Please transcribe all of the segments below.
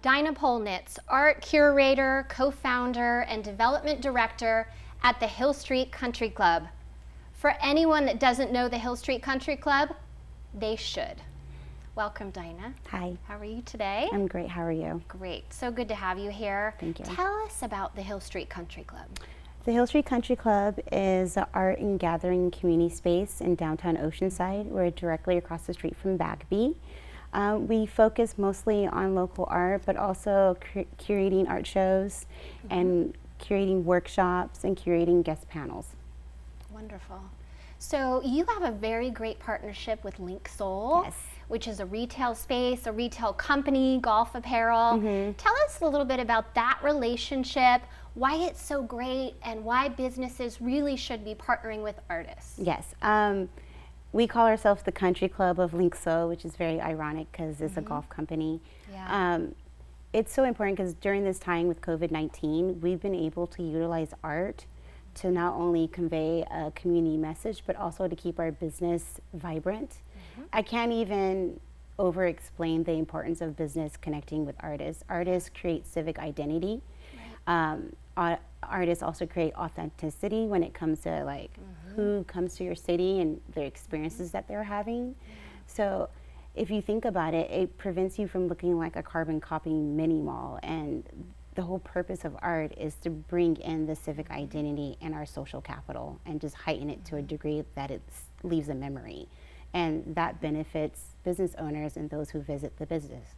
Dinah Polnitz, art curator, co-founder, and development director at the Hill Street Country Club. For anyone that doesn't know the Hill Street Country Club, they should. Welcome, Dinah. Hi. How are you today? I'm great. How are you? Great. So good to have you here. Thank you. Tell us about the Hill Street Country Club. The Hill Street Country Club is an art and gathering community space in downtown Oceanside. We're directly across the street from Bagby. We focus mostly on local art, but also curating art shows and curating workshops and curating guest panels. Wonderful. So you have a very great partnership with Link Soul, Yes. which is a retail space, a retail company, golf apparel. Tell us a little bit about that relationship, why it's so great, and why businesses really should be partnering with artists. Yes. We call ourselves the Country Club of Link Soul, which is very ironic because it's a golf company. Yeah. It's so important because during this time with COVID-19, we've been able to utilize art to not only convey a community message, but also to keep our business vibrant. I can't even over-explain the importance of business connecting with artists. Artists create civic identity. Artists also create authenticity when it comes to like who comes to your city and the experiences that they're having. So if you think about it, it prevents you from looking like a carbon copying mini mall. And the whole purpose of art is to bring in the civic identity and our social capital and just heighten it to a degree that it leaves a memory. And that benefits business owners and those who visit the business.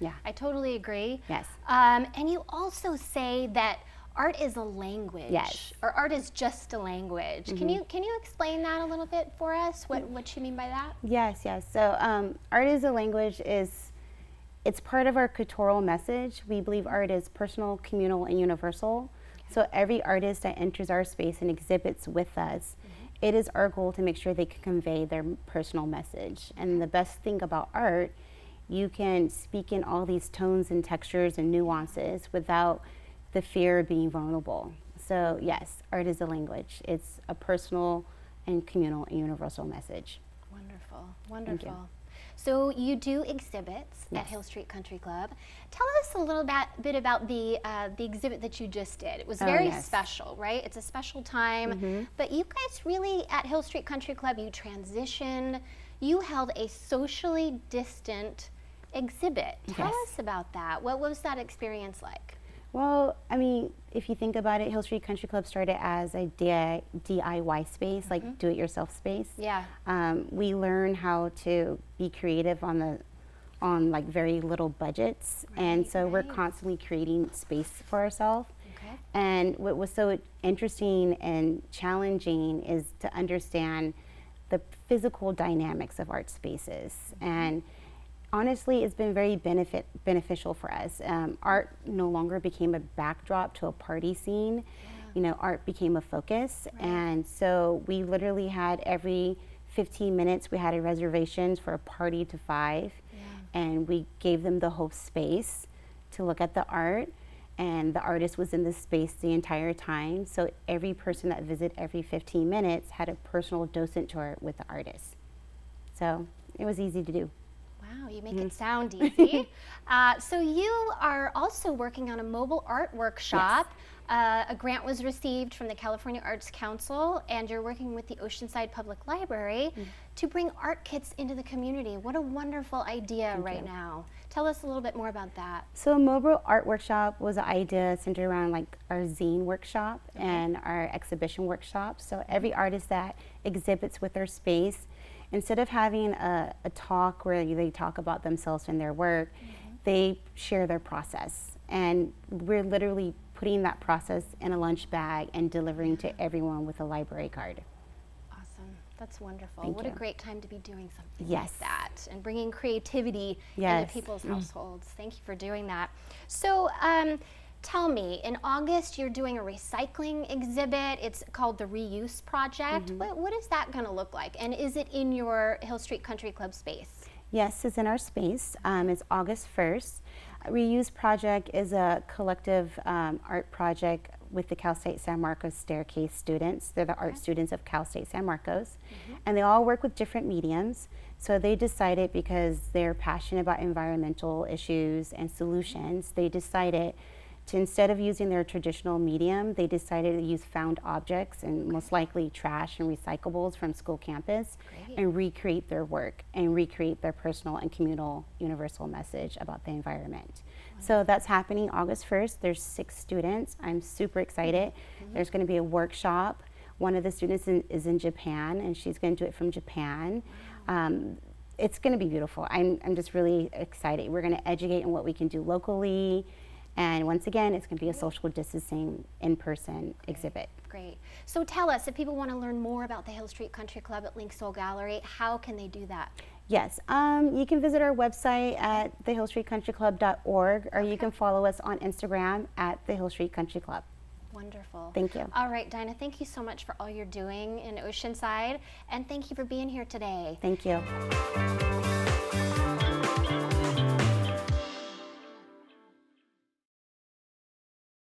Yeah. I totally agree. Yes. And you also say that art is a language. Yes. Or art is just a language. Can you explain that a little bit for us? What you mean by that? Yes. So art is a language it's part of our cultural message. We believe art is personal, communal, and universal. So every artist that enters our space and exhibits with us, it is our goal to make sure they can convey their personal message. And the best thing about art, you can speak in all these tones and textures and nuances without the fear of being vulnerable. So yes, art is a language. It's a personal and communal and universal message. Wonderful. Thank you. So you do exhibits at Hill Street Country Club. Tell us a little bit about the exhibit that you just did. It was very special, right? It's a special time, but you guys really at Hill Street Country Club, you transitioned. You held a socially distant exhibit. Tell us about that. What was that experience like? Well, I mean, if you think about it, Hill Street Country Club started as a DIY space, like do-it-yourself space. Yeah. We learn how to be creative on like very little budgets, and so we're constantly creating space for ourselves. Okay. And what was so interesting and challenging is to understand the physical dynamics of art spaces. And honestly, it's been very beneficial for us. Art no longer became a backdrop to a party scene. You know, art became a focus. And so we literally had every 15 minutes, we had a reservation for a party to 5. And we gave them the whole space to look at the art. And the artist was in the space the entire time. So every person that visited every 15 minutes had a personal docent tour with the artist. So it was easy to do. Wow, you make it sound easy. So you are also working on a mobile art workshop. A grant was received from the California Arts Council, and you're working with the Oceanside Public Library to bring art kits into the community. What a wonderful idea now. Tell us a little bit more about that. So a mobile art workshop was an idea centered around like our zine workshop and our exhibition workshop. So every artist that exhibits with their space, instead of having a talk where they talk about themselves and their work, they share their process. And we're literally putting that process in a lunch bag and delivering to everyone with a library card. Awesome. That's wonderful. Thank what you. a great time to be doing something Yes. like that and bringing creativity into people's households. Thank you for doing that. So tell me, in August you're doing a recycling exhibit. It's called the Reuse Project. What is that going to look like? And is it in your Hill Street Country Club space? Yes, it's in our space. It's August 1st. Reuse Project is a collective art project with the Cal State San Marcos Staircase students. They're the art students of Cal State San Marcos. And they all work with different mediums. So they decided, because they're passionate about environmental issues and solutions, they decided to, instead of using their traditional medium, they decided to use found objects and most likely trash and recyclables from school campus and recreate their work and recreate their personal and communal universal message about the environment. So that's happening August 1st. There's 6 students. I'm super excited. There's going to be a workshop. One of the students is in Japan, and she's going to do it from Japan. It's going to be beautiful. I'm just really excited. We're going to educate on what we can do locally. And once again, it's going to be a social distancing in-person exhibit. Great. So tell us, if people want to learn more about the Hill Street Country Club at Link Soul Gallery, how can they do that? Yes, you can visit our website at thehillstreetcountryclub.org, or you can follow us on Instagram at the Hill Street Country Club. Wonderful. Thank you. All right, Dinah, thank you so much for all you're doing in Oceanside, and thank you for being here today. Thank you.